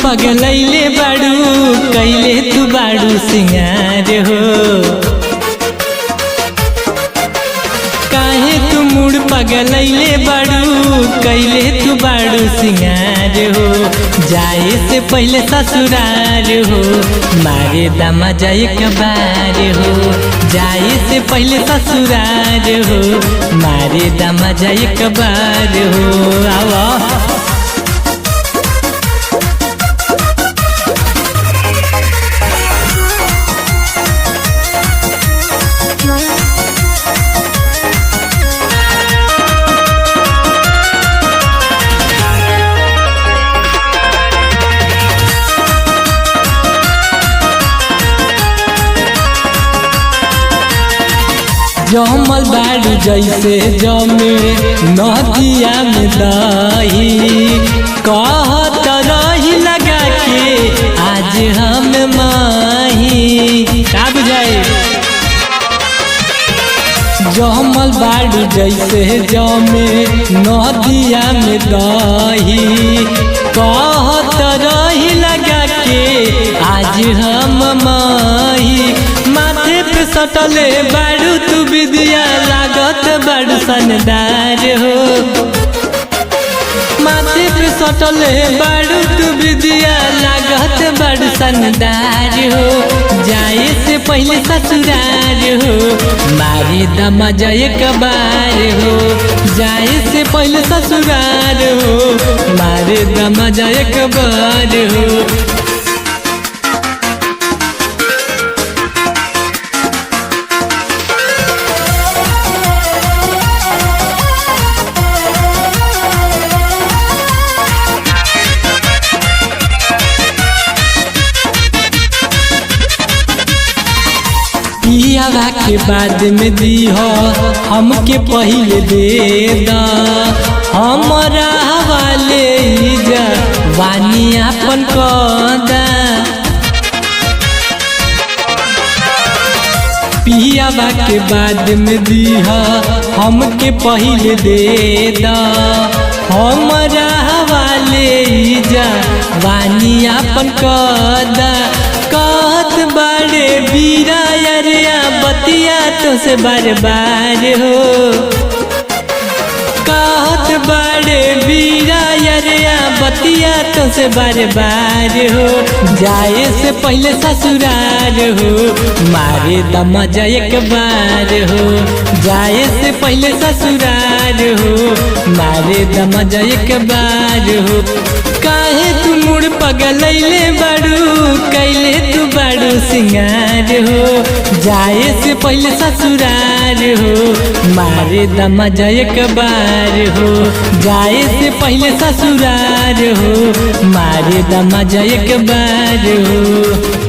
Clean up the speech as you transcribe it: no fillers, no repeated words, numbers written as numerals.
पगलैले बाड़ू कैले तू बाड़ू सिंगार हो। काहे तू मुड़ पगलैले बाड़ू कैले तू बाड़ू सिंगार हो। जाए से पहले ससुरार हो मारे दामा जाए कबार हो। जाए से पहले ससुरार हो मारे दामा जाए कबार हो। आवा जमल बाड़ू जैसे जमे नदिया में दही। कहत रही लगा के आज हम माही का बुझाए। जमल बाड़ू जैसे जमे नदिया में दही। कहत रही लगा के आज हम माही। माथे पे सटले बाड़ू तू विदिया लागत बाड़ू सनदार हो। माथे पे सटले बाड़ू तू विदिया लागत बाड़ू सनदार हो। जाए से पहले ससुरार हो मारे दमा जाए कबार हो। जाए से पहले ससुरार हो मारे दमा जाए कबार हो। पियावा के बाद में दी हो हमके पहले दे दा। हमारा हवाले जा वानी अपन कदा। पियावा के बाद में दी हो हमके पहले दे दा। हमारा हवाले जा वानी अपन कदा। कहत बाड़े बीरा यारिया बतिया तो से बार बार हो। कहत बाड़े बीरा यारिया बतिया तो से बार बार हो। जाए से पहले ससुरार हो मारे दमा जाए कबार हो। जाए से पहले ससुरार हो मारे दमा जाए कबार हो। काहे तू मुड़ पगलैले बाड़ू कैले तू बाड़ू सिंगार हो। जाए से पहले ससुरार हो मारे दमा जाए कबार हो। जाए से पहले ससुरार हो मारे दमा जाए कबार हो।